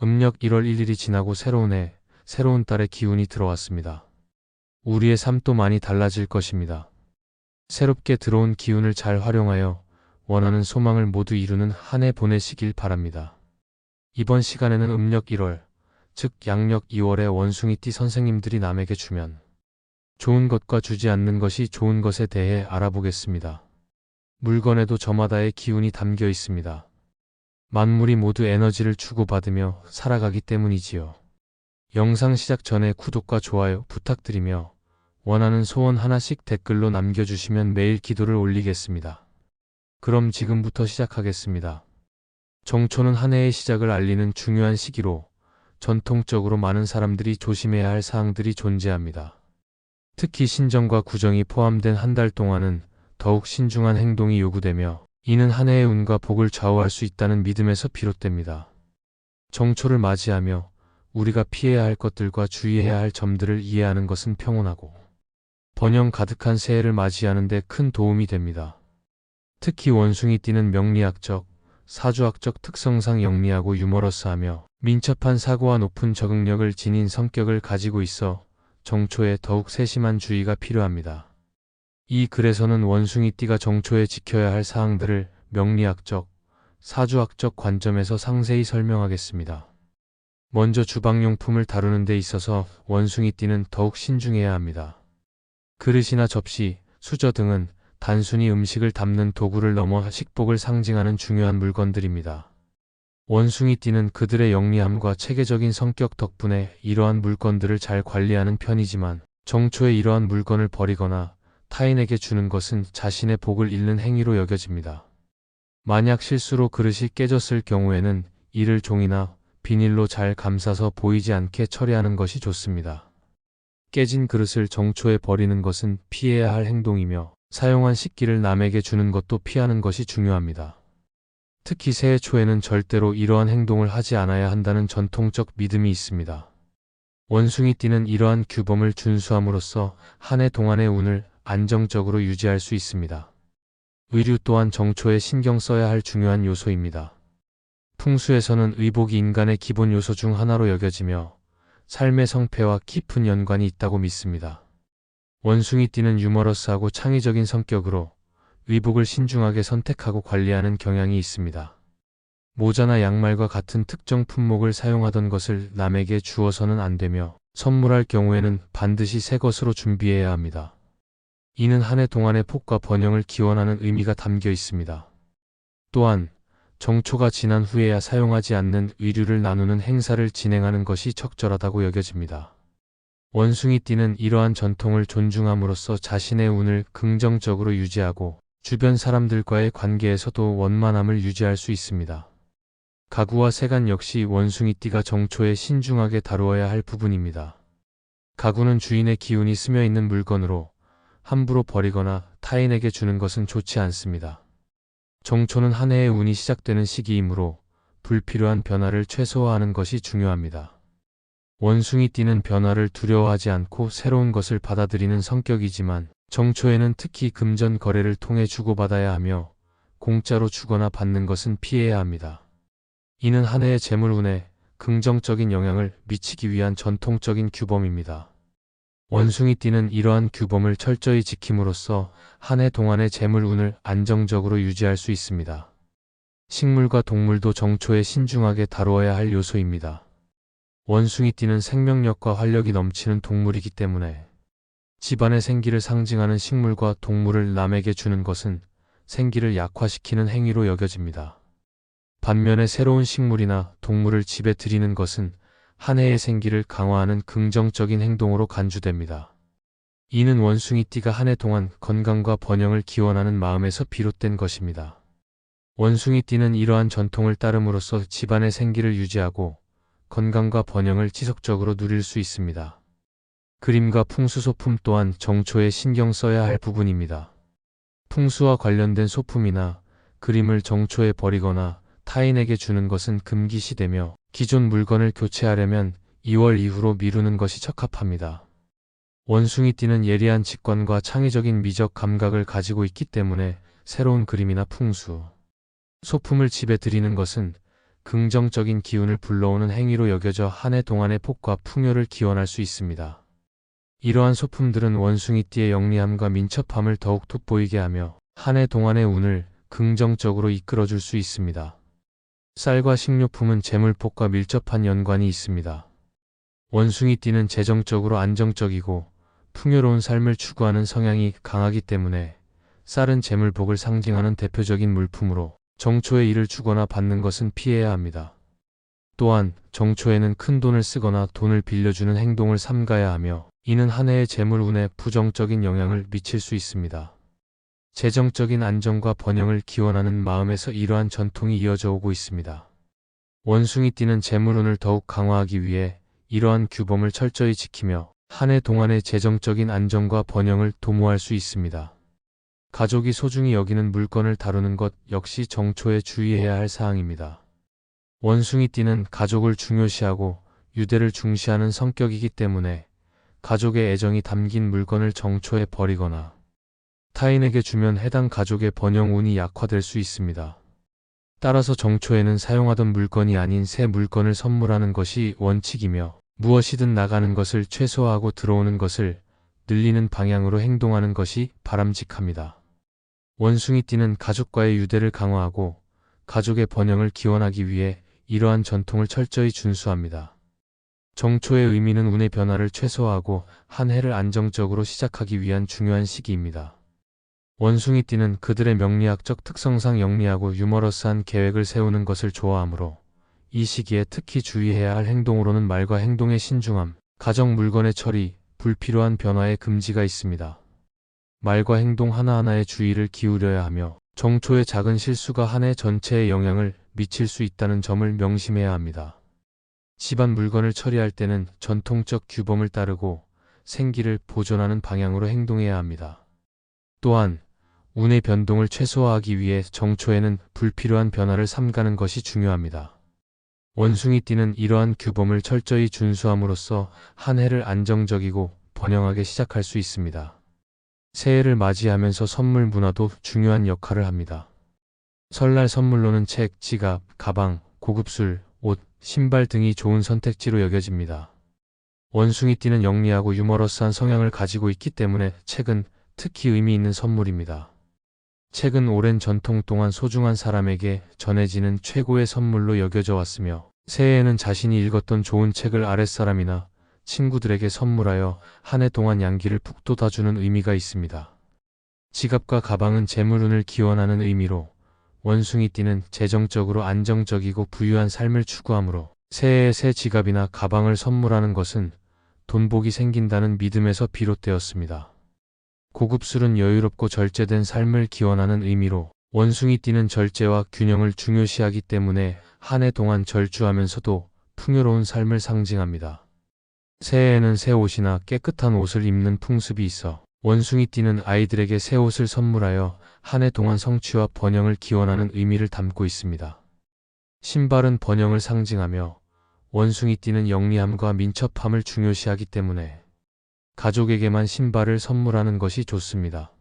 음력 1월 1일이 지나고 새로운 해, 새로운 달의 기운이 들어왔습니다. 우리의 삶도 많이 달라질 것입니다. 새롭게 들어온 기운을 잘 활용하여 원하는 소망을 모두 이루는 한 해 보내시길 바랍니다. 이번 시간에는 음력 1월, 즉 양력 2월의 원숭이띠 선생님들이 남에게 주면 좋은 것과 주지 않는 것이 좋은 것에 대해 알아보겠습니다. 물건에도 저마다의 기운이 담겨 있습니다. 만물이 모두 에너지를 주고받으며 살아가기 때문이지요. 영상 시작 전에 구독과 좋아요 부탁드리며 원하는 소원 하나씩 댓글로 남겨주시면 매일 기도를 올리겠습니다. 그럼 지금부터 시작하겠습니다. 정초는 한 해의 시작을 알리는 중요한 시기로 전통적으로 많은 사람들이 조심해야 할 사항들이 존재합니다. 특히 신정과 구정이 포함된 한 달 동안은 더욱 신중한 행동이 요구되며 이는 한 해의 운과 복을 좌우할 수 있다는 믿음에서 비롯됩니다. 정초를 맞이하며 우리가 피해야 할 것들과 주의해야 할 점들을 이해하는 것은 평온하고 번영 가득한 새해를 맞이하는 데 큰 도움이 됩니다. 특히 원숭이띠는 명리학적, 사주학적 특성상 영리하고 유머러스하며 민첩한 사고와 높은 적응력을 지닌 성격을 가지고 있어 정초에 더욱 세심한 주의가 필요합니다. 이 글에서는 원숭이띠가 정초에 지켜야 할 사항들을 명리학적, 사주학적 관점에서 상세히 설명하겠습니다. 먼저 주방용품을 다루는 데 있어서 원숭이띠는 더욱 신중해야 합니다. 그릇이나 접시, 수저 등은 단순히 음식을 담는 도구를 넘어 식복을 상징하는 중요한 물건들입니다. 원숭이띠는 그들의 영리함과 체계적인 성격 덕분에 이러한 물건들을 잘 관리하는 편이지만 정초에 이러한 물건을 버리거나 타인에게 주는 것은 자신의 복을 잃는 행위로 여겨집니다. 만약 실수로 그릇이 깨졌을 경우에는 이를 종이나 비닐로 잘 감싸서 보이지 않게 처리하는 것이 좋습니다. 깨진 그릇을 정초에 버리는 것은 피해야 할 행동이며 사용한 식기를 남에게 주는 것도 피하는 것이 중요합니다. 특히 새해 초에는 절대로 이러한 행동을 하지 않아야 한다는 전통적 믿음이 있습니다. 원숭이띠는 이러한 규범을 준수함으로써 한 해 동안의 운을 안정적으로 유지할 수 있습니다. 의류 또한 정초에 신경 써야 할 중요한 요소입니다. 풍수에서는 의복이 인간의 기본 요소 중 하나로 여겨지며 삶의 성패와 깊은 연관이 있다고 믿습니다. 원숭이띠는 유머러스하고 창의적인 성격으로 의복을 신중하게 선택하고 관리하는 경향이 있습니다. 모자나 양말과 같은 특정 품목을 사용하던 것을 남에게 주어서는 안 되며 선물할 경우에는 반드시 새 것으로 준비해야 합니다. 이는 한 해 동안의 복과 번영을 기원하는 의미가 담겨 있습니다. 또한 정초가 지난 후에야 사용하지 않는 의류를 나누는 행사를 진행하는 것이 적절하다고 여겨집니다. 원숭이띠는 이러한 전통을 존중함으로써 자신의 운을 긍정적으로 유지하고 주변 사람들과의 관계에서도 원만함을 유지할 수 있습니다. 가구와 세간 역시 원숭이띠가 정초에 신중하게 다루어야 할 부분입니다. 가구는 주인의 기운이 스며 있는 물건으로 함부로 버리거나 타인에게 주는 것은 좋지 않습니다. 정초는 한 해의 운이 시작되는 시기이므로 불필요한 변화를 최소화하는 것이 중요합니다. 원숭이띠는 변화를 두려워하지 않고 새로운 것을 받아들이는 성격이지만 정초에는 특히 금전 거래를 통해 주고받아야 하며 공짜로 주거나 받는 것은 피해야 합니다. 이는 한 해의 재물운에 긍정적인 영향을 미치기 위한 전통적인 규범입니다. 원숭이띠는 이러한 규범을 철저히 지킴으로써 한 해 동안의 재물운을 안정적으로 유지할 수 있습니다. 식물과 동물도 정초에 신중하게 다루어야 할 요소입니다. 원숭이띠는 생명력과 활력이 넘치는 동물이기 때문에 집안의 생기를 상징하는 식물과 동물을 남에게 주는 것은 생기를 약화시키는 행위로 여겨집니다. 반면에 새로운 식물이나 동물을 집에 들이는 것은 한 해의 생기를 강화하는 긍정적인 행동으로 간주됩니다. 이는 원숭이띠가 한 해 동안 건강과 번영을 기원하는 마음에서 비롯된 것입니다. 원숭이띠는 이러한 전통을 따름으로써 집안의 생기를 유지하고 건강과 번영을 지속적으로 누릴 수 있습니다. 그림과 풍수 소품 또한 정초에 신경 써야 할 부분입니다. 풍수와 관련된 소품이나 그림을 정초에 버리거나 타인에게 주는 것은 금기시되며 기존 물건을 교체하려면 2월 이후로 미루는 것이 적합합니다. 원숭이띠는 예리한 직관과 창의적인 미적 감각을 가지고 있기 때문에 새로운 그림이나 풍수, 소품을 집에 들이는 것은 긍정적인 기운을 불러오는 행위로 여겨져 한 해 동안의 복과 풍요를 기원할 수 있습니다. 이러한 소품들은 원숭이띠의 영리함과 민첩함을 더욱 돋보이게 하며 한 해 동안의 운을 긍정적으로 이끌어줄 수 있습니다. 쌀과 식료품은 재물복과 밀접한 연관이 있습니다. 원숭이띠는 재정적으로 안정적이고 풍요로운 삶을 추구하는 성향이 강하기 때문에 쌀은 재물복을 상징하는 대표적인 물품으로 정초에 이를 주거나 받는 것은 피해야 합니다. 또한 정초에는 큰 돈을 쓰거나 돈을 빌려주는 행동을 삼가야 하며 이는 한 해의 재물운에 부정적인 영향을 미칠 수 있습니다. 재정적인 안정과 번영을 기원하는 마음에서 이러한 전통이 이어져 오고 있습니다. 원숭이띠는 재물운을 더욱 강화하기 위해 이러한 규범을 철저히 지키며 한 해 동안의 재정적인 안정과 번영을 도모할 수 있습니다. 가족이 소중히 여기는 물건을 다루는 것 역시 정초에 주의해야 할 사항입니다. 원숭이띠는 가족을 중요시하고 유대를 중시하는 성격이기 때문에 가족의 애정이 담긴 물건을 정초에 버리거나 타인에게 주면 해당 가족의 번영운이 약화될 수 있습니다. 따라서 정초에는 사용하던 물건이 아닌 새 물건을 선물하는 것이 원칙이며 무엇이든 나가는 것을 최소화하고 들어오는 것을 늘리는 방향으로 행동하는 것이 바람직합니다. 원숭이띠는 가족과의 유대를 강화하고 가족의 번영을 기원하기 위해 이러한 전통을 철저히 준수합니다. 정초의 의미는 운의 변화를 최소화하고 한 해를 안정적으로 시작하기 위한 중요한 시기입니다. 원숭이띠는 그들의 명리학적 특성상 영리하고 유머러스한 계획을 세우는 것을 좋아하므로 이 시기에 특히 주의해야 할 행동으로는 말과 행동의 신중함, 가정 물건의 처리, 불필요한 변화의 금지가 있습니다. 말과 행동 하나하나에 주의를 기울여야 하며 정초의 작은 실수가 한 해 전체에 영향을 미칠 수 있다는 점을 명심해야 합니다. 집안 물건을 처리할 때는 전통적 규범을 따르고 생기를 보존하는 방향으로 행동해야 합니다. 또한 운의 변동을 최소화하기 위해 정초에는 불필요한 변화를 삼가는 것이 중요합니다. 원숭이띠는 이러한 규범을 철저히 준수함으로써 한 해를 안정적이고 번영하게 시작할 수 있습니다. 새해를 맞이하면서 선물 문화도 중요한 역할을 합니다. 설날 선물로는 책, 지갑, 가방, 고급술, 옷, 신발 등이 좋은 선택지로 여겨집니다. 원숭이띠는 영리하고 유머러스한 성향을 가지고 있기 때문에 책은 특히 의미 있는 선물입니다. 책은 오랜 전통 동안 소중한 사람에게 전해지는 최고의 선물로 여겨져 왔으며 새해에는 자신이 읽었던 좋은 책을 아랫사람이나 친구들에게 선물하여 한 해 동안 양기를 북돋아주는 의미가 있습니다. 지갑과 가방은 재물운을 기원하는 의미로 원숭이띠는 재정적으로 안정적이고 부유한 삶을 추구하므로 새해에 새 지갑이나 가방을 선물하는 것은 돈복이 생긴다는 믿음에서 비롯되었습니다. 고급술은 여유롭고 절제된 삶을 기원하는 의미로 원숭이띠는 절제와 균형을 중요시하기 때문에 한 해 동안 절주하면서도 풍요로운 삶을 상징합니다. 새해에는 새 옷이나 깨끗한 옷을 입는 풍습이 있어 원숭이띠는 아이들에게 새 옷을 선물하여 한 해 동안 성취와 번영을 기원하는 의미를 담고 있습니다. 신발은 번영을 상징하며 원숭이띠는 영리함과 민첩함을 중요시하기 때문에 가족에게만 신발을 선물하는 것이 좋습니다.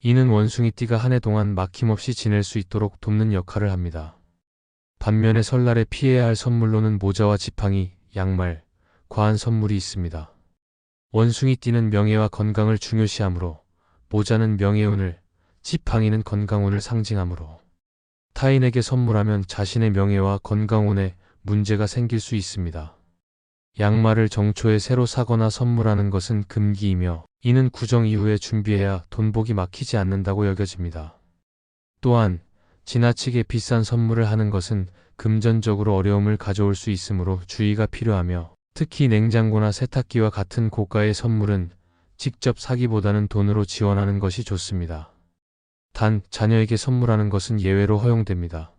이는 원숭이띠가 한 해 동안 막힘없이 지낼 수 있도록 돕는 역할을 합니다. 반면에 설날에 피해야 할 선물로는 모자와 지팡이, 양말, 과한 선물이 있습니다. 원숭이띠는 명예와 건강을 중요시하므로 모자는 명예운을, 지팡이는 건강운을 상징하므로 타인에게 선물하면 자신의 명예와 건강운에 문제가 생길 수 있습니다. 양말을 정초에 새로 사거나 선물하는 것은 금기이며 이는 구정 이후에 준비해야 돈복이 막히지 않는다고 여겨집니다. 또한 지나치게 비싼 선물을 하는 것은 금전적으로 어려움을 가져올 수 있으므로 주의가 필요하며 특히 냉장고나 세탁기와 같은 고가의 선물은 직접 사기보다는 돈으로 지원하는 것이 좋습니다. 단, 자녀에게 선물하는 것은 예외로 허용됩니다.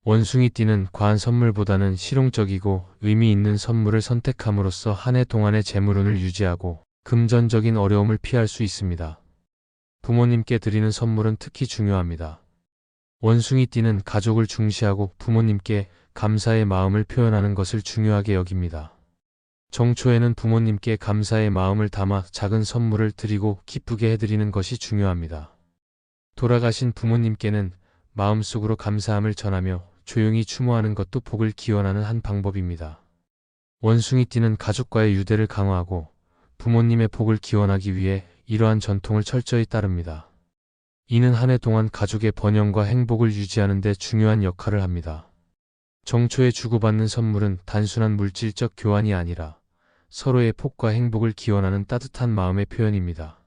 원숭이띠는 과한 선물보다는 실용적이고 의미 있는 선물을 선택함으로써 한 해 동안의 재물운을 유지하고 금전적인 어려움을 피할 수 있습니다. 부모님께 드리는 선물은 특히 중요합니다. 원숭이띠는 가족을 중시하고 부모님께 감사의 마음을 표현하는 것을 중요하게 여깁니다. 정초에는 부모님께 감사의 마음을 담아 작은 선물을 드리고 기쁘게 해드리는 것이 중요합니다. 돌아가신 부모님께는 마음속으로 감사함을 전하며 조용히 추모하는 것도 복을 기원하는 한 방법입니다. 원숭이띠는 가족과의 유대를 강화하고 부모님의 복을 기원하기 위해 이러한 전통을 철저히 따릅니다. 이는 한 해 동안 가족의 번영과 행복을 유지하는 데 중요한 역할을 합니다. 정초에 주고받는 선물은 단순한 물질적 교환이 아니라 서로의 복과 행복을 기원하는 따뜻한 마음의 표현입니다.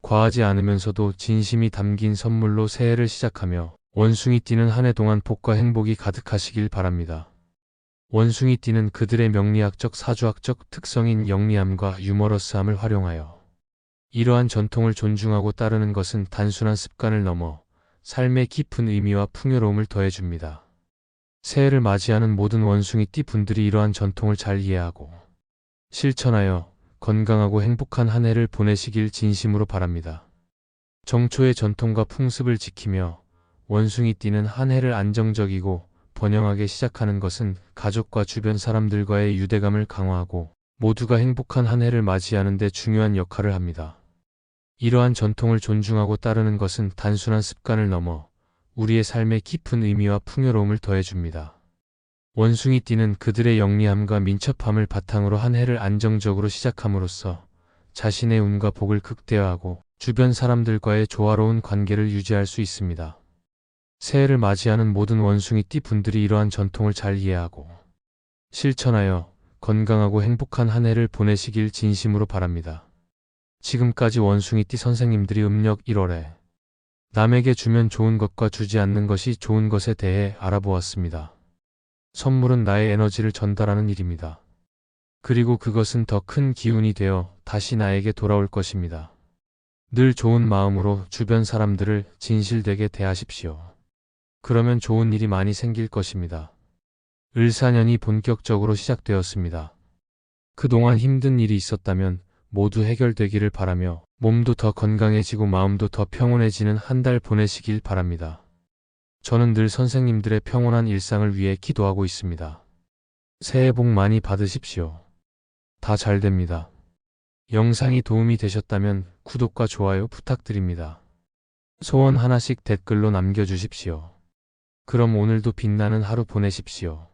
과하지 않으면서도 진심이 담긴 선물로 새해를 시작하며 원숭이띠는 한 해 동안 복과 행복이 가득하시길 바랍니다. 원숭이띠는 그들의 명리학적 사주학적 특성인 영리함과 유머러스함을 활용하여 이러한 전통을 존중하고 따르는 것은 단순한 습관을 넘어 삶의 깊은 의미와 풍요로움을 더해줍니다. 새해를 맞이하는 모든 원숭이띠 분들이 이러한 전통을 잘 이해하고 실천하여 건강하고 행복한 한 해를 보내시길 진심으로 바랍니다. 정초의 전통과 풍습을 지키며 원숭이띠는 한 해를 안정적이고 번영하게 시작하는 것은 가족과 주변 사람들과의 유대감을 강화하고 모두가 행복한 한 해를 맞이하는 데 중요한 역할을 합니다. 이러한 전통을 존중하고 따르는 것은 단순한 습관을 넘어 우리의 삶에 깊은 의미와 풍요로움을 더해줍니다. 원숭이띠는 그들의 영리함과 민첩함을 바탕으로 한 해를 안정적으로 시작함으로써 자신의 운과 복을 극대화하고 주변 사람들과의 조화로운 관계를 유지할 수 있습니다. 새해를 맞이하는 모든 원숭이띠 분들이 이러한 전통을 잘 이해하고 실천하여 건강하고 행복한 한 해를 보내시길 진심으로 바랍니다. 지금까지 원숭이띠 선생님들이 음력 1월에 남에게 주면 좋은 것과 주지 않는 것이 좋은 것에 대해 알아보았습니다. 선물은 나의 에너지를 전달하는 일입니다. 그리고 그것은 더 큰 기운이 되어 다시 나에게 돌아올 것입니다. 늘 좋은 마음으로 주변 사람들을 진실되게 대하십시오. 그러면 좋은 일이 많이 생길 것입니다. 을사년이 본격적으로 시작되었습니다. 그동안 힘든 일이 있었다면 모두 해결되기를 바라며 몸도 더 건강해지고 마음도 더 평온해지는 한 달 보내시길 바랍니다. 저는 늘 선생님들의 평온한 일상을 위해 기도하고 있습니다. 새해 복 많이 받으십시오. 다 잘 됩니다. 영상이 도움이 되셨다면 구독과 좋아요 부탁드립니다. 소원 하나씩 댓글로 남겨주십시오. 그럼 오늘도 빛나는 하루 보내십시오.